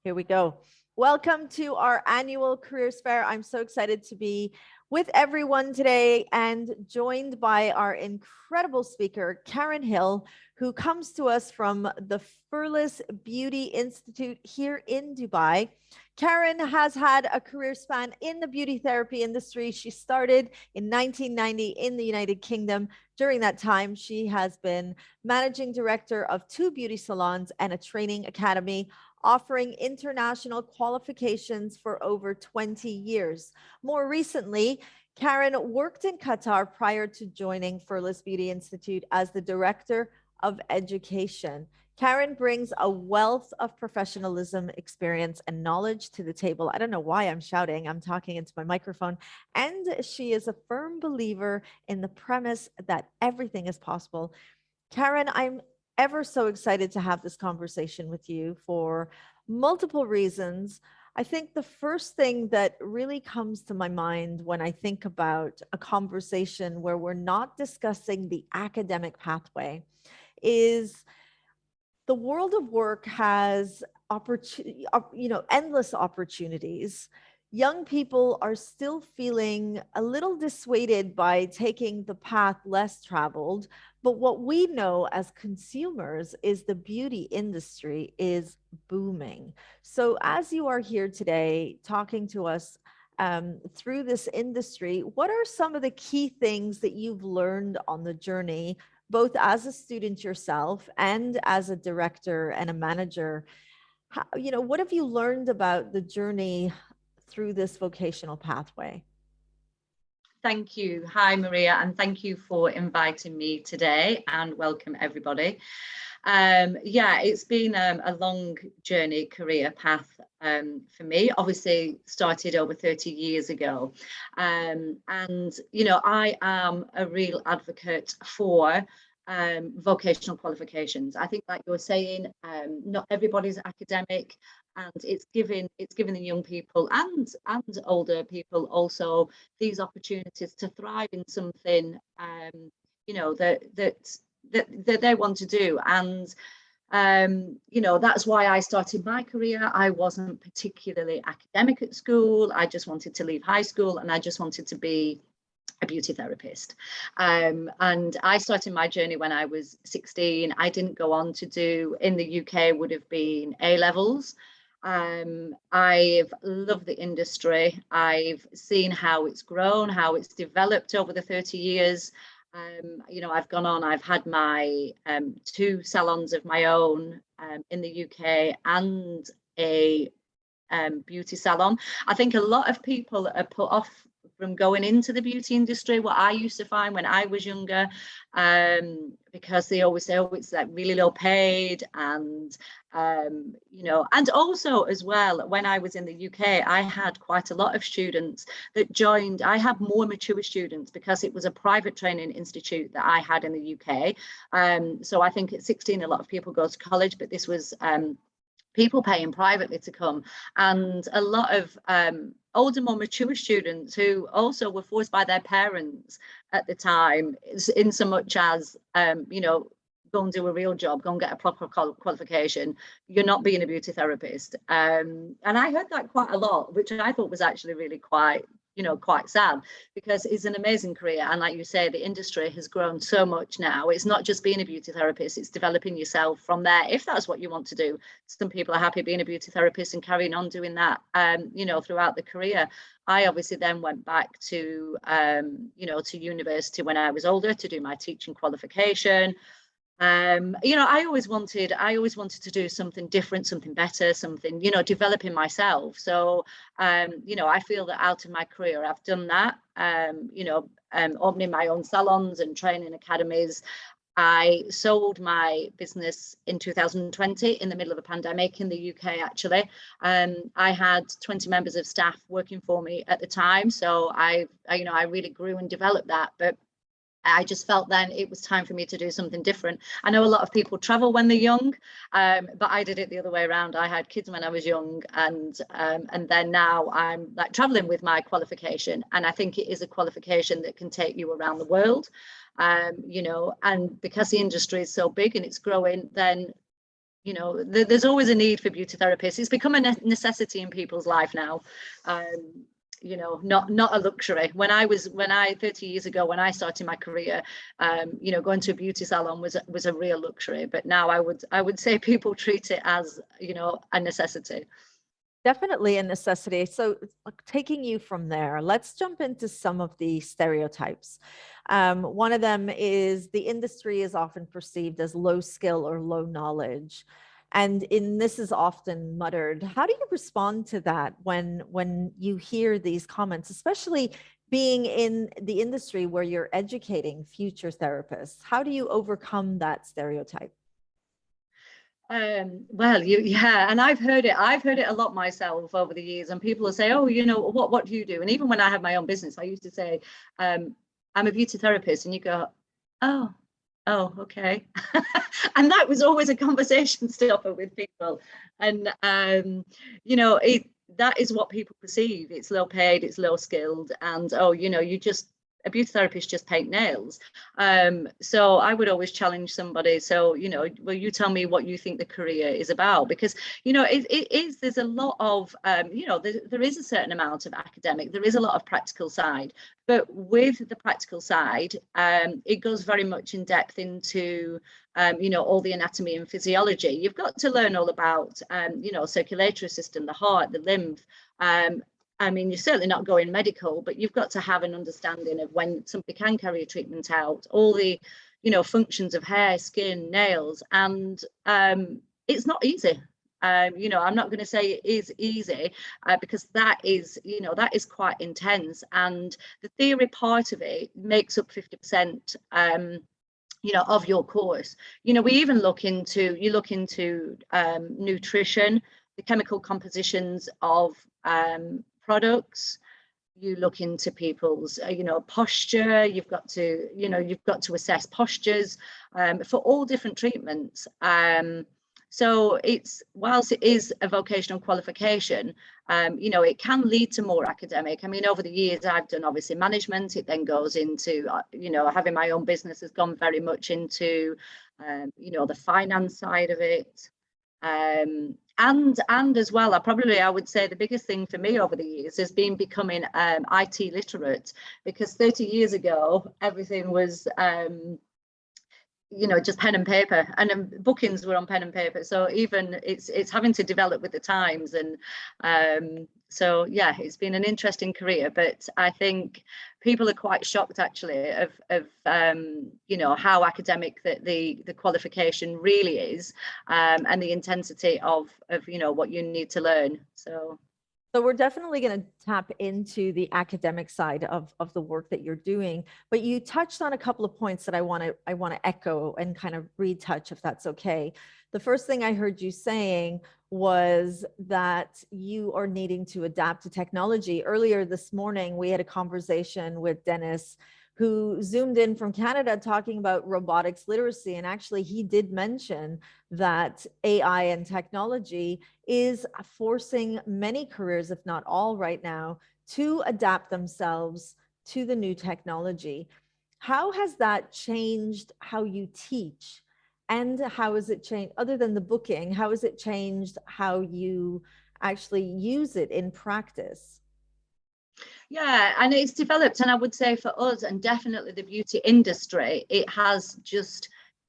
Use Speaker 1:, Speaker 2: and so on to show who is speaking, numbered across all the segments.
Speaker 1: Here we go. Welcome to our annual careers fair. I'm so excited to be with everyone today and joined by our incredible speaker, Karin Hill, who comes to us from the Fearless Beauty Institute here in Dubai. Karin has had a career span in the beauty therapy industry. She started in 1990 in the United Kingdom. During that time, she has been managing director of 2 beauty salons and a training academy, offering international qualifications for over 20 years. More recently, Karin worked in Qatar prior to joining Fearless Beauty Institute as the Director of Education. Karin brings a wealth of professionalism, experience, and knowledge to the table. I don't know why I'm shouting. I'm talking into my microphone. And she is a firm believer in the premise that everything is possible. Karin, I'm ever so excited to have this conversation with you for multiple reasons. I think the first thing that really comes to my mind when I think about a conversation where we're not discussing the academic pathway is the world of work has endless opportunities. Young people are still feeling a little dissuaded by taking the path less traveled. But what we know as consumers is the beauty industry is booming. So as you are here today talking to us through this industry, what are some of the key things that you've learned on the journey, both as a student yourself and as a director and a manager? What have you learned about the journey through this vocational pathway?
Speaker 2: Thank you. Hi, Maria, and thank you for inviting me today, and welcome everybody. Yeah, it's been a long journey, career path for me. Obviously, started over 30 years ago. And, I am a real advocate for vocational qualifications. I think, like you're saying, not everybody's academic, and it's giving the young people and older people also these opportunities to thrive in something that they want to do. And that's why I started my career. I wasn't particularly academic at school. I just wanted to leave high school and I just wanted to be a beauty therapist. And I started my journey when I was 16. I didn't go on to do, in the UK, would have been A levels. I've loved the industry. I've seen how it's grown, how it's developed over the 30 years. I've gone on, I've had my 2 salons of my own in the UK and a beauty salon. I think a lot of people are put off from going into the beauty industry, what I used to find when I was younger, because they always say, oh, it's like really low paid. And and also as well, when I was in the UK, I had quite a lot of students that joined. I had more mature students because it was a private training institute that I had in the UK. So I think at 16 a lot of people go to college, but this was people paying privately to come, and a lot of older, more mature students who also were forced by their parents at the time, in so much as go and do a real job, go and get a proper qualification. You're not being a beauty therapist. And I heard that quite a lot, which I thought was actually really quite sad, because it's an amazing career. And like you say, the industry has grown so much now. It's not just being a beauty therapist, it's developing yourself from there, if that's what you want to do. Some people are happy being a beauty therapist and carrying on doing that, throughout the career. I obviously then went back to, to university when I was older to do my teaching qualification. I always wanted to do something different, something better, something, developing myself. So, I feel that out of my career, I've done that, opening my own salons and training academies. I sold my business in 2020 in the middle of a pandemic in the UK, actually. I had 20 members of staff working for me at the time. So I really grew and developed that. But I just felt then it was time for me to do something different. I know a lot of people travel when they're young, but I did it the other way around. I had kids when I was young, and then now I'm like traveling with my qualification. And I think it is a qualification that can take you around the world, and because the industry is so big and it's growing, then You know, there's always a need for beauty therapists. It's become a necessity in people's life now. You know, not a luxury. When I 30 years ago, when I started my career, you know, going to a beauty salon was a real luxury. But now I would say people treat it as, you know, a necessity.
Speaker 1: Definitely a necessity. So, taking you from there, let's jump into some of the stereotypes. One of them is the industry is often perceived as low skill or low knowledge. And in this is often muttered. How do you respond to that when you hear these comments, especially being in the industry where you're educating future therapists? How do you overcome that stereotype?
Speaker 2: Well, yeah, and I've heard it a lot myself over the years, and people will say, oh, you know, what do you do? And even when I had my own business, I used to say, I'm a beauty therapist, and you go, oh, okay. And that was always a conversation stopper with people. And you know, that is what people perceive. It's low paid, it's low skilled, and oh, you know, a beauty therapist just paint nails. So I would always challenge somebody. So, you know, well, you tell me what you think the career is about, because, you know, it is, there's a lot of, you know, there is a certain amount of academic, there is a lot of practical side, but with the practical side, it goes very much in depth into, you know, all the anatomy and physiology. You've got to learn all about, you know, circulatory system, the heart, the lymph, I mean, you're certainly not going medical, but you've got to have an understanding of when somebody can carry a treatment out, all the, you know, functions of hair, skin, nails, and it's not easy. You know, I'm not going to say it is easy because that is, you know, that is quite intense, and the theory part of it makes up 50%. You know, of your course. You know, we even look into nutrition, the chemical compositions of products. You look into people's you know, posture. You've got to assess postures for all different treatments. So whilst it is a vocational qualification, you know, it can lead to more academic. I mean, over the years I've done obviously management. It then goes into you know, having my own business has gone very much into you know, the finance side of it. And as well, I would say the biggest thing for me over the years has been becoming IT literate, because 30 years ago everything was you know, just pen and paper, and bookings were on pen and paper. So even it's having to develop with the times. And so yeah, it's been an interesting career, but I think people are quite shocked actually of you know, how academic the qualification really is, and the intensity of you know, what you need to learn.
Speaker 1: So we're definitely going to tap into the academic side of the work that you're doing, but you touched on a couple of points that I want to echo and kind of retouch, if that's okay. The first thing I heard you saying was that you are needing to adapt to technology. Earlier this morning, we had a conversation with Dennis, who zoomed in from Canada talking about robotics literacy. And actually, he did mention that AI and technology is forcing many careers, if not all right now, to adapt themselves to the new technology. How has that changed how you teach? And how has it changed, other than the booking, how has it changed how you actually use it in practice?
Speaker 2: Yeah, and it's developed, and I would say for us, and definitely the beauty industry, it has just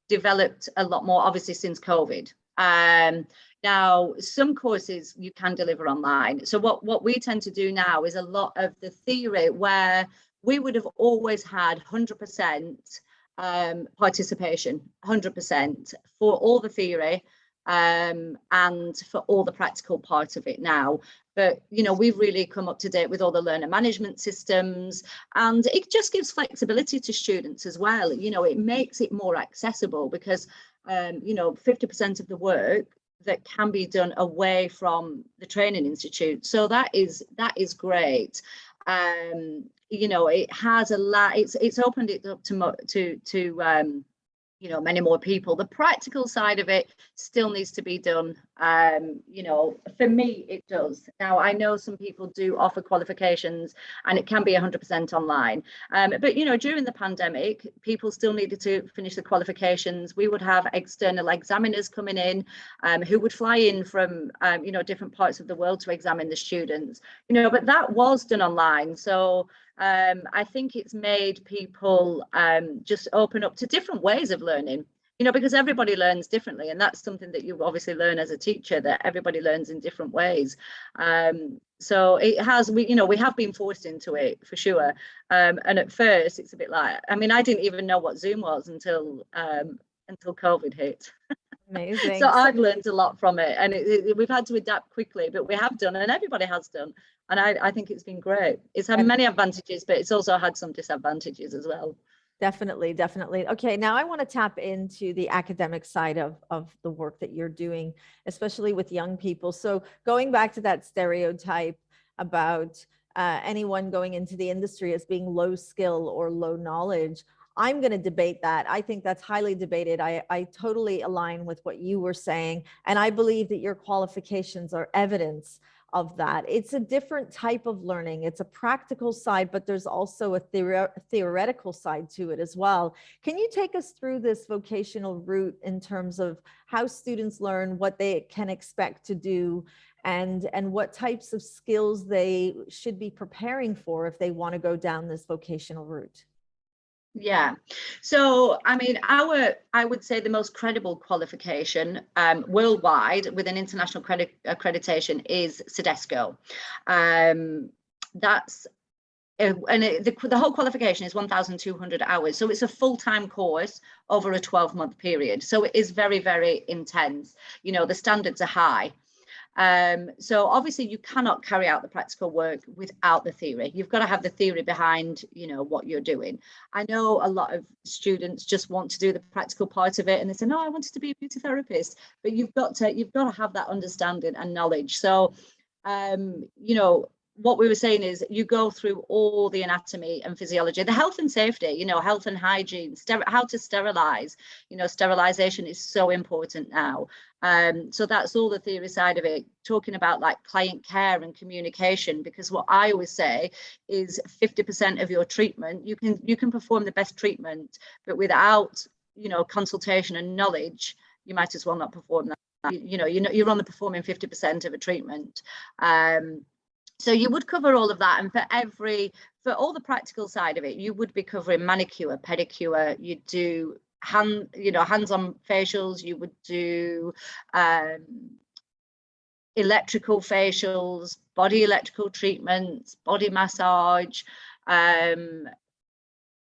Speaker 2: developed a lot more, obviously, since COVID. Now, some courses you can deliver online. So what we tend to do now is a lot of the theory where we would have always had 100% participation, 100% for all the theory, and for all the practical part of it now. But you know, we've really come up to date with all the learner management systems, and it just gives flexibility to students as well. You know, it makes it more accessible, because you know, 50% of the work that can be done away from the training institute. So that is great. You know, it has a lot. It's opened it up to you know, many more people. The practical side of it still needs to be done. You know, for me, it does. Now, I know some people do offer qualifications and it can be 100% online. But, you know, during the pandemic, people still needed to finish the qualifications. We would have external examiners coming in who would fly in from, you know, different parts of the world to examine the students, you know, but that was done online. So I think it's made people just open up to different ways of learning, you know, because everybody learns differently. And that's something that you obviously learn as a teacher, that everybody learns in different ways. So it has, you know, we have been forced into it for sure. And at first it's a bit like, I mean, I didn't even know what Zoom was until COVID hit. So
Speaker 1: Amazing.
Speaker 2: I've learned a lot from it, and we've had to adapt quickly, but we have done, and everybody has done. And I think it's been great. It's had many advantages, but it's also had some disadvantages as well.
Speaker 1: Definitely, definitely. Okay, now I want to tap into the academic side of the work that you're doing, especially with young people. So going back to that stereotype about anyone going into the industry as being low skill or low knowledge, I'm going to debate that. I think that's highly debated. I totally align with what you were saying. And I believe that your qualifications are evidence of that. It's a different type of learning. It's a practical side, but there's also a theoretical side to it as well. Can you take us through this vocational route in terms of how students learn, what they can expect to do, and what types of skills they should be preparing for if they want to go down this vocational route?
Speaker 2: Yeah. So, I mean, I would say the most credible qualification worldwide with an international accreditation is CEDESCO. That's the whole qualification is 1,200 hours. So it's a full-time course over a 12-month period. So it is very, very intense. You know, the standards are high. So obviously you cannot carry out the practical work without the theory. You've got to have the theory behind, you know, what you're doing. I know a lot of students just want to do the practical part of it and they say, no, I wanted to be a beauty therapist, but you've got to have that understanding and knowledge. So, you know, what we were saying is you go through all the anatomy and physiology, the health and safety, you know, health and hygiene, how to sterilize, you know, sterilization is so important now. So that's all the theory side of it, talking about like client care and communication, because what I always say is 50% of your treatment, you can perform the best treatment, but without, you know, consultation and knowledge, you might as well not perform that. You know, you're only performing 50% of a treatment. So you would cover all of that, and for all the practical side of it, you would be covering manicure, pedicure, you do hands-on facials, you would do electrical facials, body electrical treatments, body massage,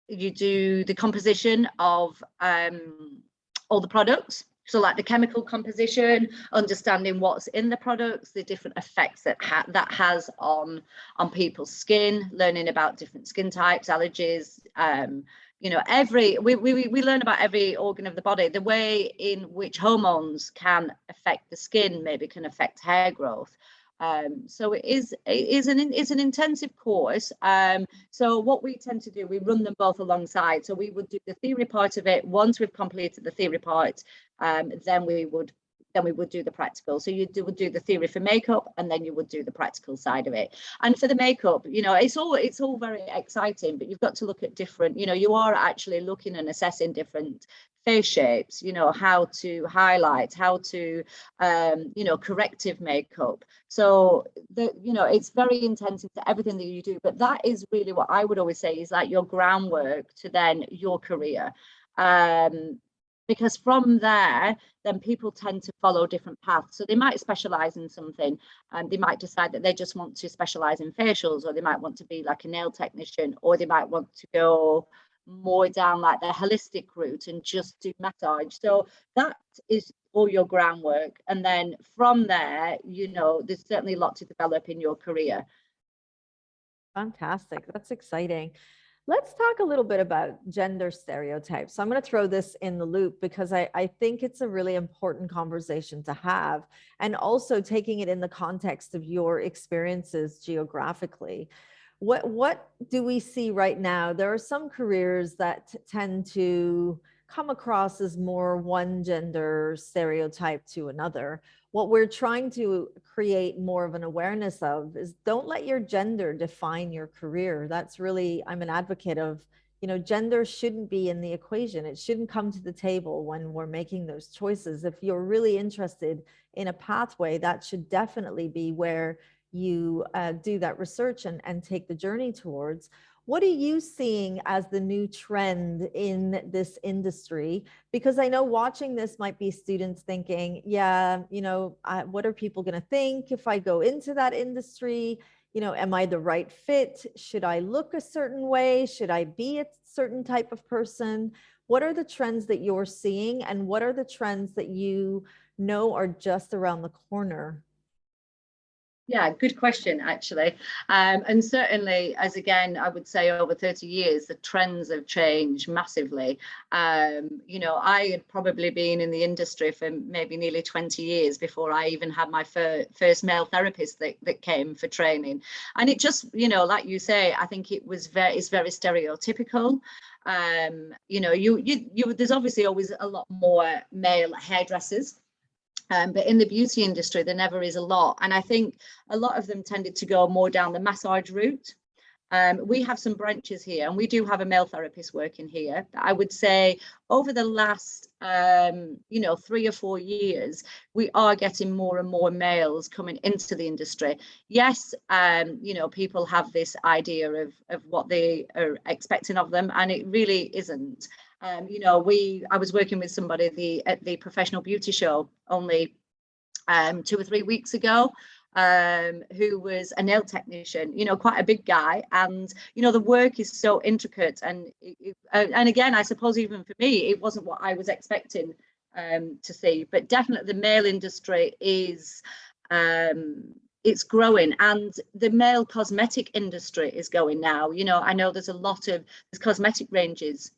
Speaker 2: you do the composition of all the products. So like the chemical composition, understanding what's in the products, the different effects that that has on people's skin, learning about different skin types, allergies, you know, we learn about every organ of the body, the way in which hormones can affect the skin, maybe can affect hair growth. So it's an intensive course. So what we tend to do, we run them both alongside. So we would do the theory part of it. Once we've completed the theory part, then we would do the practical. So you would do the theory for makeup, and then you would do the practical side of it. And for the makeup, you know, it's all very exciting, but you've got to look at different, you know, you are actually looking and assessing different face shapes, you know, how to highlight, how to, you know, corrective makeup. So, you know, it's very intensive to everything that you do, but that is really what I would always say is like your groundwork to then your career. Because from there, then people tend to follow different paths. So they might specialize in something, and they might decide that they just want to specialize in facials, or they might want to be like a nail technician, or they might want to go more down like the holistic route and just do massage. So that is all your groundwork. And then from there, you know, there's certainly a lot to develop in your career.
Speaker 1: Fantastic. That's exciting. Let's talk a little bit about gender stereotypes. So I'm going to throw this in the loop because I think it's a really important conversation to have, and also taking it in the context of your experiences geographically. What do we see right now? There are some careers that tend to come across as more one gender stereotype to another. What we're trying to create more of an awareness of is don't let your gender define your career. That's really, I'm an advocate of, gender shouldn't be in the equation. It shouldn't come to the table when we're making those choices. If you're really interested in a pathway, that should definitely be where you do that research and take the journey towards. What are you seeing as the new trend in this industry? Because I know watching this might be students thinking, yeah, what are people going to think if I go into that industry? Am I the right fit? Should I look a certain way? Should I be a certain type of person? What are the trends that you're seeing, and what are the trends that you know are just around the corner?
Speaker 2: Yeah, good question, actually. And certainly, as again, I would say over 30 years, the trends have changed massively. I had probably been in the industry for maybe nearly 20 years before I even had my first male therapist that came for training. And it just, like you say, I think it's very stereotypical. There's obviously always a lot more male hairdressers. But in the beauty industry, there never is a lot. And I think a lot of them tended to go more down the massage route. We have some branches here, and we do have a male therapist working here. I would say over the last, 3 or 4 years, we are getting more and more males coming into the industry. Yes, people have this idea of what they are expecting of them, and it really isn't. I was working with somebody at the professional beauty show only 2 or 3 weeks ago, who was a nail technician, quite a big guy. And, the work is so intricate. And again, I suppose even for me, it wasn't what I was expecting to see. But definitely the male industry is, it's growing, and the male cosmetic industry is going now. I know there's cosmetic ranges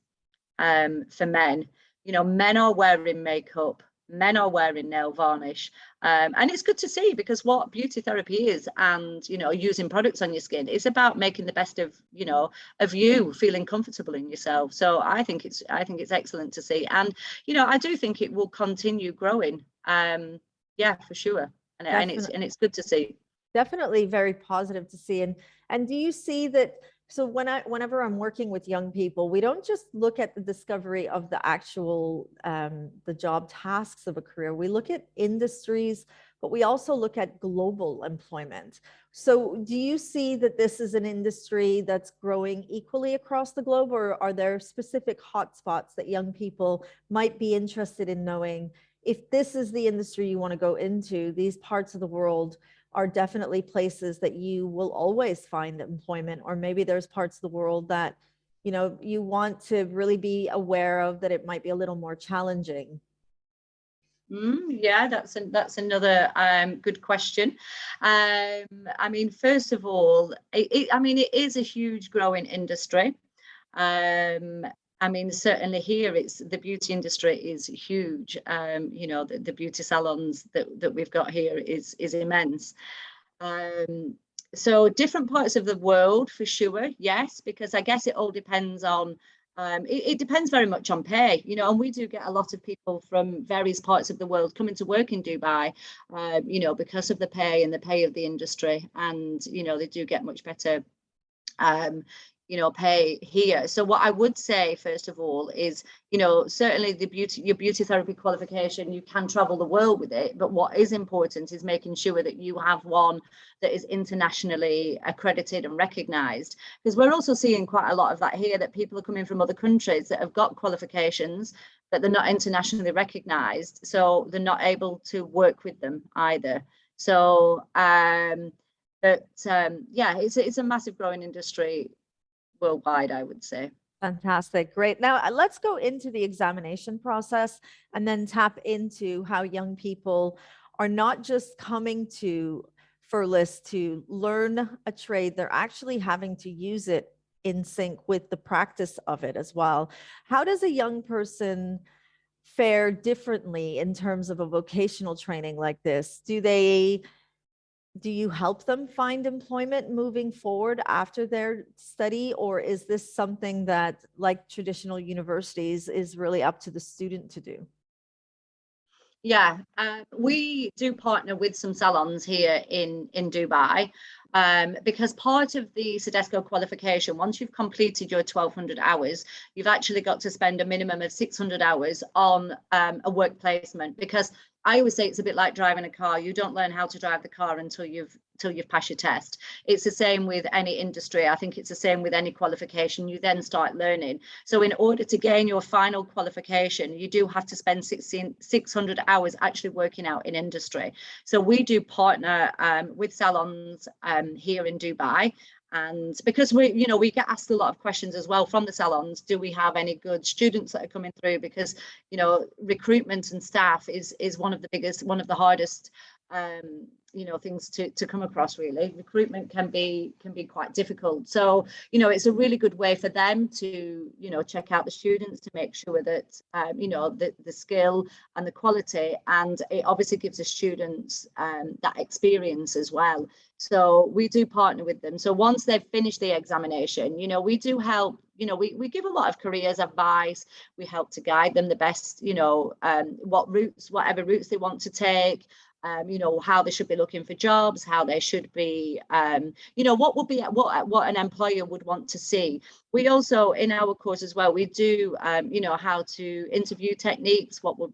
Speaker 2: for men. Men are wearing makeup, men are wearing nail varnish, and it's good to see, because what beauty therapy is, and using products on your skin, is about making the best of you, feeling comfortable in yourself. So I think it's excellent to see, and I do think it will continue growing. Yeah, for sure, and it's good to see.
Speaker 1: Definitely very positive to see. And do you see that? So whenever I'm working with young people, we don't just look at the discovery of the actual the job tasks of a career. We look at industries, but we also look at global employment. So do you see that this is an industry that's growing equally across the globe, or are there specific hotspots that young people might be interested in knowing? If this is the industry you want to go into, these parts of the world are definitely places that you will always find employment, or maybe there's parts of the world that you want to really be aware of, that it might be a little more challenging.
Speaker 2: Yeah, that's another good question. First of all, it is a huge growing industry. Certainly here, the beauty industry is huge. The beauty salons that we've got here is immense. So different parts of the world, for sure, yes, because I guess it all depends on, it depends very much on pay, and we do get a lot of people from various parts of the world coming to work in Dubai, because of the pay and the pay of the industry, and, they do get much better pay here. So what I would say, first of all, is, certainly your beauty therapy qualification, you can travel the world with it. But what is important is making sure that you have one that is internationally accredited and recognized. Because we're also seeing quite a lot of that here, that people are coming from other countries that have got qualifications, but they're not internationally recognized. So they're not able to work with them either. So, yeah, it's a massive growing industry worldwide, I would say.
Speaker 1: Fantastic. Great. Now let's go into the examination process and then tap into how young people are not just coming to Furless to learn a trade, they're actually having to use it in sync with the practice of it as well. How does a young person fare differently in terms of a vocational training like this? Do they do you help them find employment moving forward after their study, or is this something that, like traditional universities, is really up to the student to do?
Speaker 2: Yeah, we do partner with some salons here in Dubai, because part of the Sodexo qualification, once you've completed your 1,200 hours, you've actually got to spend a minimum of 600 hours on a work placement. Because I always say it's a bit like driving a car. You don't learn how to drive the car until you've passed your test. It's the same with any industry. I think it's the same with any qualification. You then start learning. So in order to gain your final qualification, you do have to spend 600 hours actually working out in industry. So we do partner with salons here in Dubai. And because we get asked a lot of questions as well from the salons, do we have any good students that are coming through? Because, recruitment and staff is one of the hardest things to come across. Really, recruitment can be quite difficult. So it's a really good way for them to check out the students, to make sure that the skill and the quality, and it obviously gives the students that experience as well. So we do partner with them. So once they've finished the examination, we do help. We give a lot of careers advice. We help to guide them the best, whatever routes they want to take. How they should be looking for jobs, how they should be, what an employer would want to see. We also, in our course as well, we do, how to interview techniques, what would,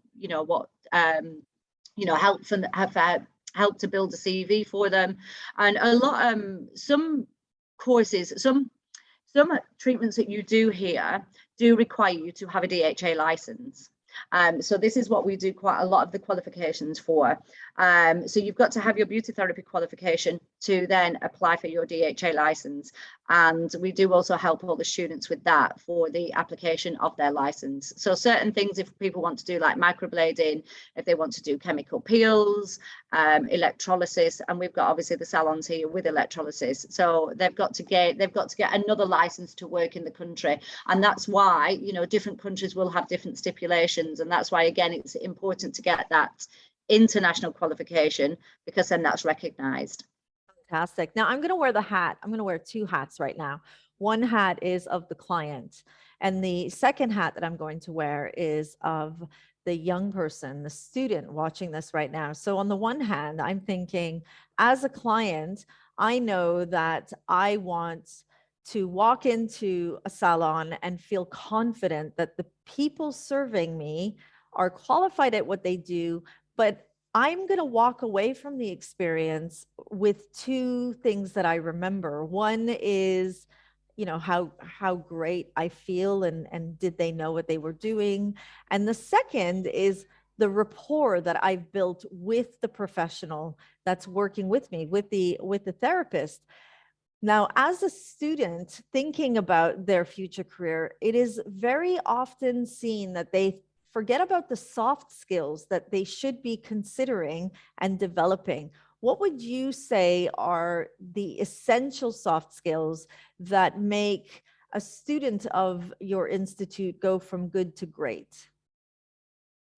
Speaker 2: help to build a CV for them, and a lot, some courses, some treatments that you do here do require you to have a DHA license. So this is what we do quite a lot of the qualifications for. So you've got to have your beauty therapy qualification to then apply for your DHA license. And we do also help all the students with that for the application of their license. So certain things, if people want to do like microblading, if they want to do chemical peels, electrolysis, and we've got obviously the salons here with electrolysis. So they've got to get another license to work in the country. And that's why, different countries will have different stipulations. And that's why, again, it's important to get that international qualification, because then that's recognized.
Speaker 1: Fantastic. Now I'm going to wear the hat. I'm going to wear two hats right now. One hat is of the client, and the second hat that I'm going to wear is of the young person, the student watching this right now. So on the one hand, I'm thinking, as a client, I know that I want to walk into a salon and feel confident that the people serving me are qualified at what they do, but I'm going to walk away from the experience with two things that I remember. One is, how great I feel, and did they know what they were doing? And the second is the rapport that I've built with the professional that's working with me, with the therapist. Now, as a student thinking about their future career, it is very often seen that they forget about the soft skills that they should be considering and developing. What would you say are the essential soft skills that make a student of your institute go from good to great?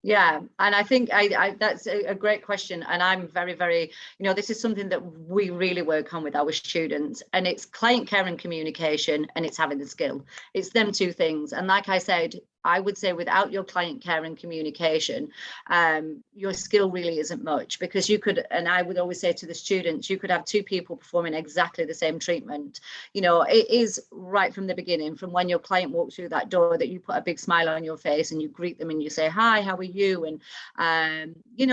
Speaker 2: Yeah, and I think that's a great question. And I'm very, very, this is something that we really work on with our students, and it's client care and communication, and it's having the skill. It's them two things. And like I said, I would say without your client care and communication, your skill really isn't much, because you could, and I would always say to the students, you could have two people performing exactly the same treatment. It is right from the beginning, from when your client walks through that door, that you put a big smile on your face and you greet them and you say, hi, how are you? And,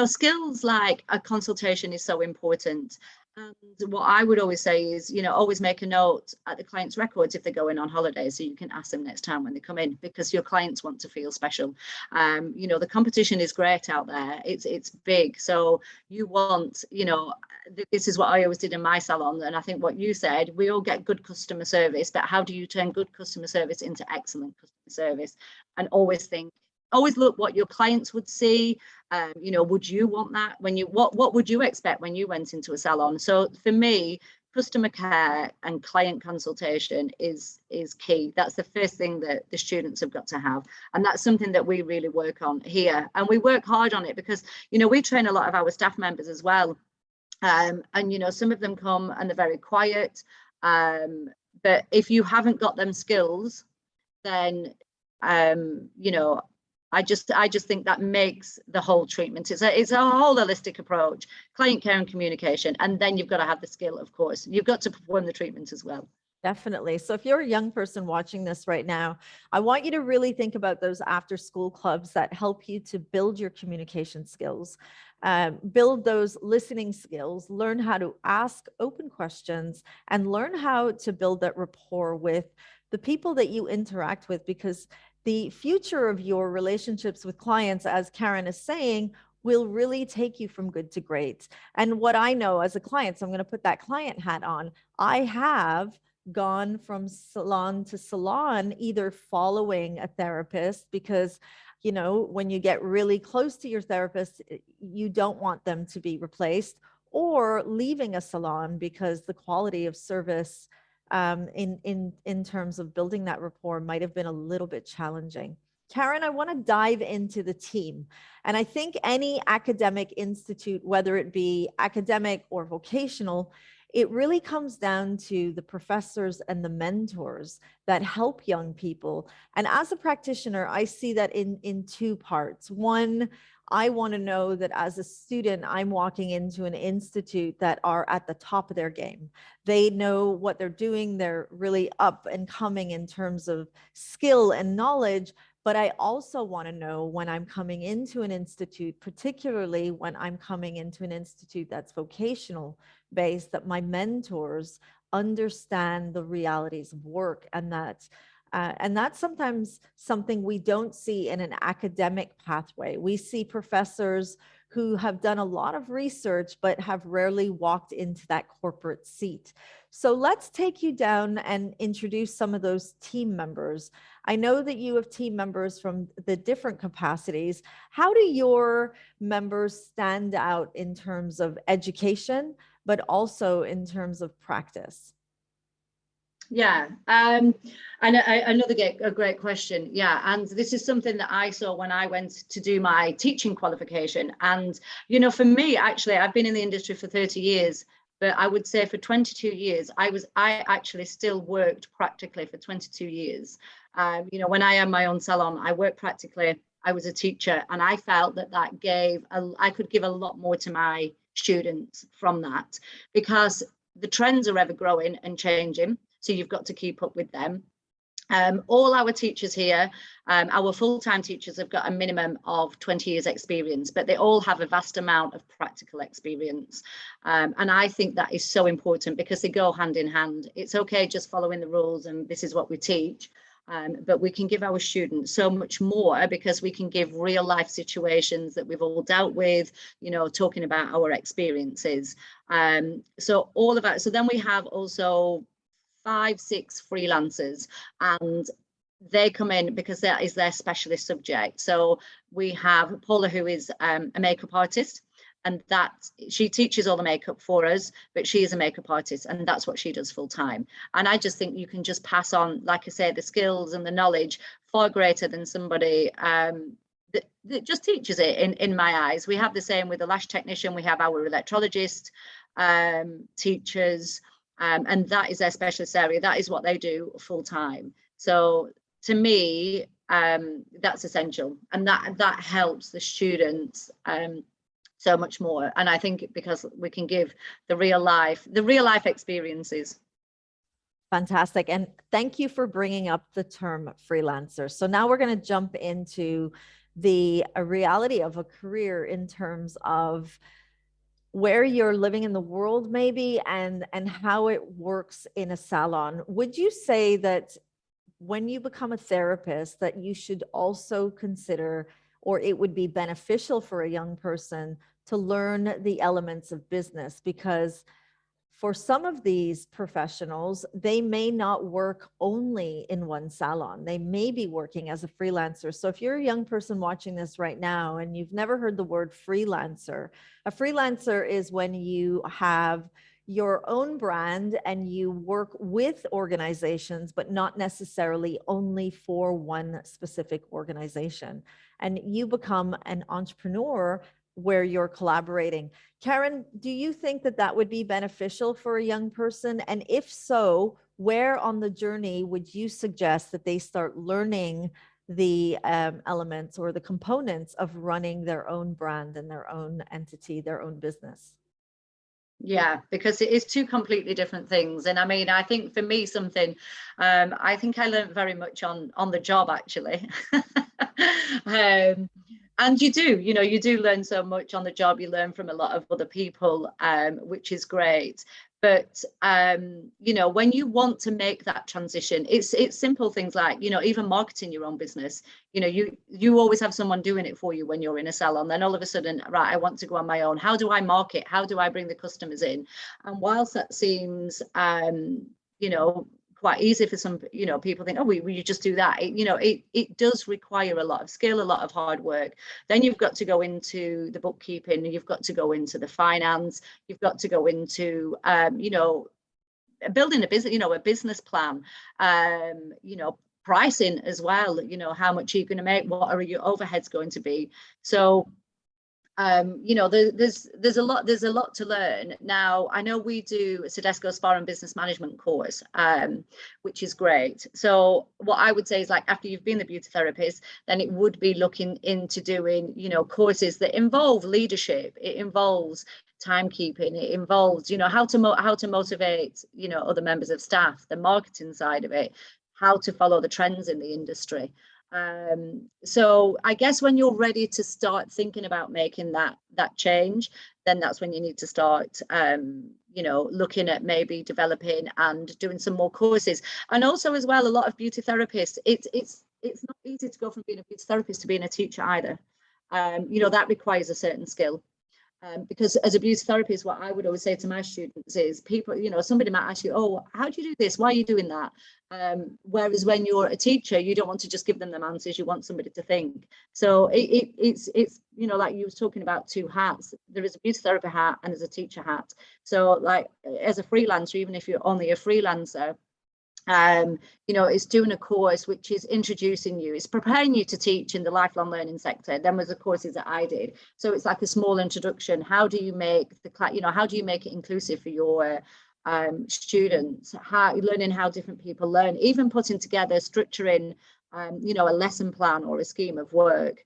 Speaker 2: skills like a consultation is so important. And what I would always say is, always make a note at the client's records if they're going on holiday, so you can ask them next time when they come in, because your clients want to feel special. The competition is great out there. It's big. So you want, this is what I always did in my salon. And I think what you said, we all get good customer service, but how do you turn good customer service into excellent customer service? And always look what your clients would see. Would you want that what would you expect when you went into a salon? So for me, customer care and client consultation is key. That's the first thing that the students have got to have, and that's something that we really work on here, and we work hard on it, because we train a lot of our staff members as well. And, you know, some of them come and they're very quiet. But if you haven't got them skills, then, you know, I just think that makes the whole treatment. It's a whole holistic approach, client care and communication. And then you've got to have the skill, of course. You've got to perform the treatment as well.
Speaker 1: Definitely. So if you're a young person watching this right now, I want you to really think about those after school clubs that help you to build your communication skills, build those listening skills, learn how to ask open questions, and learn how to build that rapport with the people that you interact with, because the future of your relationships with clients, as Karin is saying, will really take you from good to great. And what I know as a client, so I'm going to put that client hat on, I have gone from salon to salon, either following a therapist, because, you know, when you get really close to your therapist, you don't want them to be replaced, or leaving a salon because the quality of service in terms of building that rapport might have been a little bit challenging. Karin, I want to dive into the team. And I think any academic institute, whether it be academic or vocational, it really comes down to the professors and the mentors that help young people. And as a practitioner, I see that in two parts. One, I want to know that as a student, I'm walking into an institute that are at the top of their game. They know what they're doing. They're really up and coming in terms of skill and knowledge. But I also want to know when I'm coming into an institute, particularly when I'm coming into an institute that's vocational based, that my mentors understand the realities of work, and that's sometimes something we don't see in an academic pathway. We see professors who have done a lot of research but have rarely walked into that corporate seat. So let's take you down and introduce some of those team members. I know that you have team members from the different capacities. How do your members stand out in terms of education, but also in terms of practice?
Speaker 2: Yeah, and another a great question. Yeah, and this is something that I saw when I went to do my teaching qualification. And, you know, for me, actually, I've been in the industry for 30 years, but I would say for 22 years, I actually still worked practically for 22 years. You know, when I had my own salon, I worked practically. I was a teacher, and I felt that I could give a lot more to my students from that, because the trends are ever growing and changing. So you've got to keep up with them. All our teachers here, our full-time teachers, have got a minimum of 20 years experience, but they all have a vast amount of practical experience. And I think that is so important, because they go hand in hand. It's okay just following the rules and this is what we teach. But we can give our students so much more, because we can give real life situations that we've all dealt with, you know, talking about our experiences. So all of that. So then we have also 5-6 freelancers, and they come in because that is their specialist subject. So we have Paula, who is a makeup artist, and that she teaches all the makeup for us, but she is a makeup artist, and that's what she does full time. And I just think you can just pass on, like I say, the skills and the knowledge far greater than somebody that just teaches it in my eyes. We have the same with the lash technician. We have our electrologist teachers, and that is their specialist area. That is what they do full time. So to me, that's essential, and that helps the students so much more. And I think because we can give the real life experiences.
Speaker 1: Fantastic. And thank you for bringing up the term freelancer. So now we're going to jump into the reality of a career in terms of where you're living in the world, maybe, and how it works in a salon. Would you say that when you become a therapist, that you should also consider, or it would be beneficial for a young person to learn the elements of business? Because for some of these professionals, they may not work only in one salon. They may be working as a freelancer. So if you're a young person watching this right now and you've never heard the word freelancer, a freelancer is when you have your own brand and you work with organizations, but not necessarily only for one specific organization. And you become an entrepreneur where you're collaborating. Karin, do you think that that would be beneficial for a young person? And if so, where on the journey would you suggest that they start learning the elements or the components of running their own brand and their own entity, their own business?
Speaker 2: Yeah, because it is two completely different things. And I mean, I think for me, something I think I learned very much on the job, actually. And you do, you do learn so much on the job. You learn from a lot of other people, which is great. But when you want to make that transition, it's simple things like, even marketing your own business. You always have someone doing it for you when you're in a salon. Then all of a sudden, right, I want to go on my own. How do I market? How do I bring the customers in? And whilst that seems quite easy for some, people think, oh, will you just do that? It does require a lot of skill, a lot of hard work. Then you've got to go into the bookkeeping, you've got to go into the finance, you've got to go into, building a business, a business plan, pricing as well. How much are you going to make? What are your overheads going to be? So there's a lot to learn. Now, I know we do a Sodexo Spa and Business Management course, which is great. So what I would say is, like, after you've been the beauty therapist, then it would be looking into doing, courses that involve leadership. It involves timekeeping. It involves, how to motivate, other members of staff, the marketing side of it, how to follow the trends in the industry. So I guess when you're ready to start thinking about making that change, then that's when you need to start looking at maybe developing and doing some more courses. And also, as well, a lot of beauty therapists, it's not easy to go from being a beauty therapist to being a teacher either. That requires a certain skill. Because as a beauty therapist, what I would always say to my students is, people, somebody might ask you, oh, how do you do this? Why are you doing that? Whereas when you're a teacher, you don't want to just give them answers. You want somebody to think. So it's like you was talking about two hats. There is a beauty therapy hat and there's a teacher hat. So, like, as a freelancer, even if you're only a freelancer, it's doing a course which is introducing you, it's preparing you to teach in the lifelong learning sector. Then was the courses that I did. So it's like a small introduction. How do you make how do you make it inclusive for your students? Learning how different people learn, even putting together, structuring, a lesson plan or a scheme of work.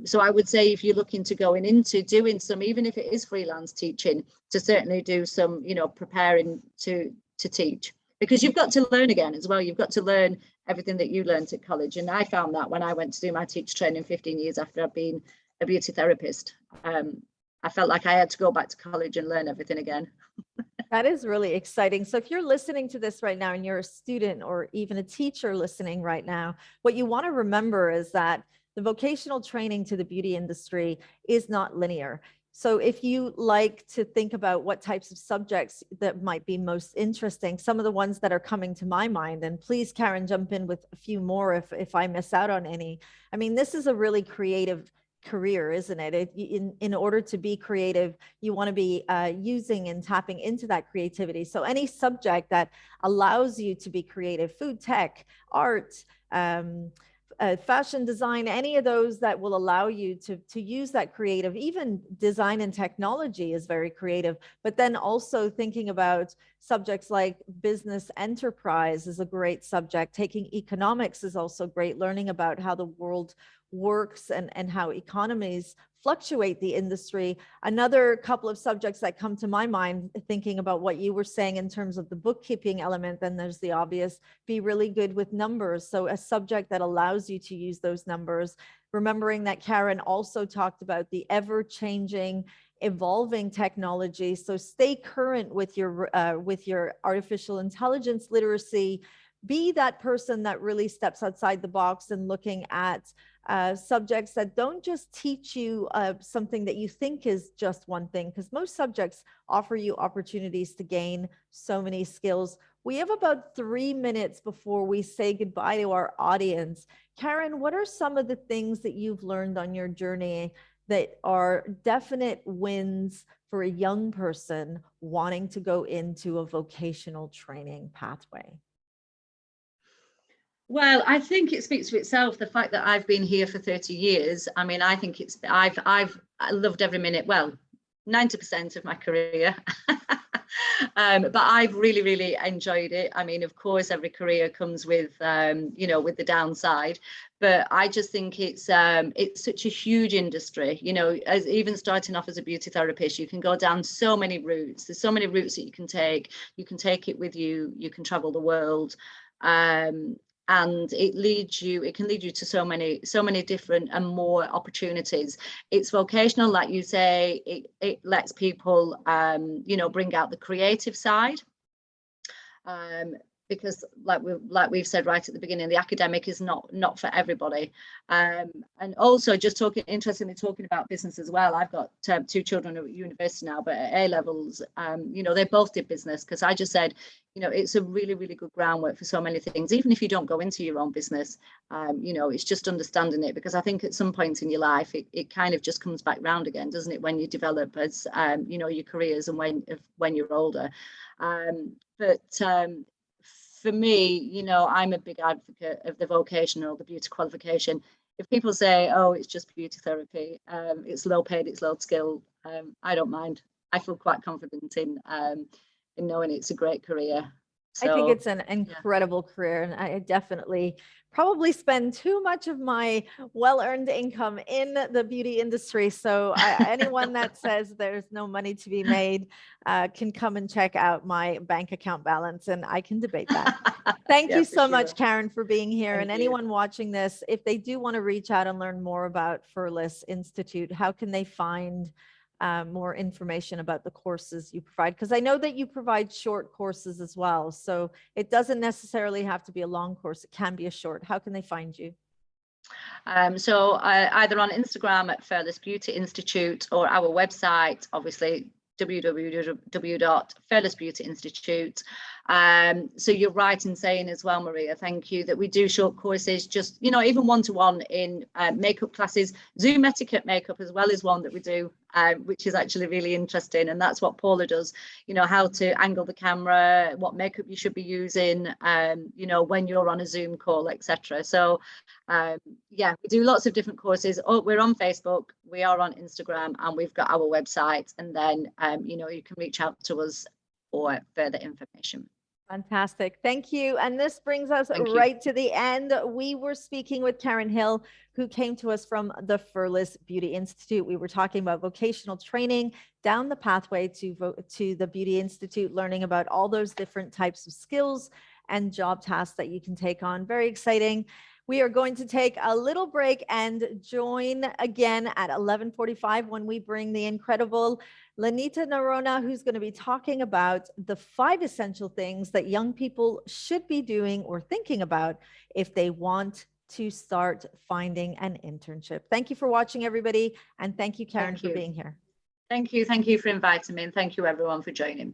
Speaker 2: So I would say, if you're looking to going into doing some, even if it is freelance teaching, to certainly do some, preparing to teach. Because you've got to learn again as well. You've got to learn everything that you learned at college. And I found that when I went to do my teacher training 15 years after I'd been a beauty therapist, I felt like I had to go back to college and learn everything again.
Speaker 1: That is really exciting. So if you're listening to this right now and you're a student or even a teacher listening right now, what you want to remember is that the vocational training to the beauty industry is not linear. So if you like to think about what types of subjects that might be most interesting, some of the ones that are coming to my mind, and please, Karin, jump in with a few more if I miss out on any. I mean, this is a really creative career, isn't it? In order to be creative, you want to be using and tapping into that creativity. So any subject that allows you to be creative, food tech, art, fashion design, any of those that will allow you to use that creative. Even design and technology is very creative, but then also thinking about subjects like business enterprise is a great subject. Taking economics is also great, learning about how the world works and how economies fluctuate the industry. Another couple of subjects that come to my mind, thinking about what you were saying in terms of the bookkeeping element, then there's the obvious, be really good with numbers. So a subject that allows you to use those numbers, remembering that Karin also talked about the ever-changing, evolving technology. So stay current with your artificial intelligence literacy. Be that person that really steps outside the box and looking at subjects that don't just teach you something that you think is just one thing, because most subjects offer you opportunities to gain so many skills. We have about 3 minutes before we say goodbye to our audience. Karin, what are some of the things that you've learned on your journey that are definite wins for a young person wanting to go into a vocational training pathway?
Speaker 2: Well, I think it speaks for itself. The fact that I've been here for 30 years, I mean, I think I've I loved every minute. Well, 90% of my career. But I've really, really enjoyed it. I mean, of course, every career comes with, you know, with the downside. But I just think it's such a huge industry. You know, as even starting off as a beauty therapist, you can go down so many routes. There's so many routes that you can take. You can take it with you. You can travel the world. And it can lead you to so many different and more opportunities. It's vocational, like you say. It lets people you know, bring out the creative side, because like we've said right at the beginning, the academic is not for everybody. And also, just interestingly talking about business as well, I've got 2 children at university now, but at A levels, you know, they both did business, because I just said, you know, it's a really, really good groundwork for so many things, even if you don't go into your own business. You know, it's just understanding it, because I think at some point in your life, it kind of just comes back round again, doesn't it, when you develop as, you know, your careers and when you're older. For me, you know, I'm a big advocate of the vocational, the beauty qualification. If people say, oh, it's just beauty therapy, it's low paid, it's low skill, I don't mind. I feel quite confident in knowing it's a great career.
Speaker 1: I think
Speaker 2: So,
Speaker 1: it's an incredible career, and I definitely probably spend too much of my well-earned income in the beauty industry. So anyone that says there's no money to be made can come and check out my bank account balance, and I can debate that. Thank you so much, Karin, for being here. And anyone watching this, if they do want to reach out and learn more about Furless Institute, how can they find more information about the courses you provide? Because I know that you provide short courses as well. So it doesn't necessarily have to be a long course. It can be a short. How can they find you?
Speaker 2: So either on Instagram at Furless Beauty Institute, or our website, obviously, www.furlessbeautyinstitute. So you're right in saying as well, Maria, thank you, that we do short courses, just, you know, even one-to-one in makeup classes. Zoom etiquette makeup as well is one that we do, which is actually really interesting, and that's what Paula does, you know, how to angle the camera, what makeup you should be using, you know, when you're on a Zoom call, etc. So yeah, we do lots of different courses. Oh, we're on Facebook, we are on Instagram, and we've got our website, and then you know, you can reach out to us for further information.
Speaker 1: Fantastic. Thank you. And this brings us right to the end. We were speaking with Karin Hill, who came to us from the Furless Beauty Institute. We were talking about vocational training down the pathway to the Beauty Institute, learning about all those different types of skills and job tasks that you can take on. Very exciting. We are going to take a little break and join again at 11:45 when we bring the incredible Lenita Narona, who's going to be talking about the 5 essential things that young people should be doing or thinking about if they want to start finding an internship. Thank you for watching, everybody. And thank you, Karin, for being here.
Speaker 2: Thank you. Thank you for inviting me. And thank you, everyone, for joining.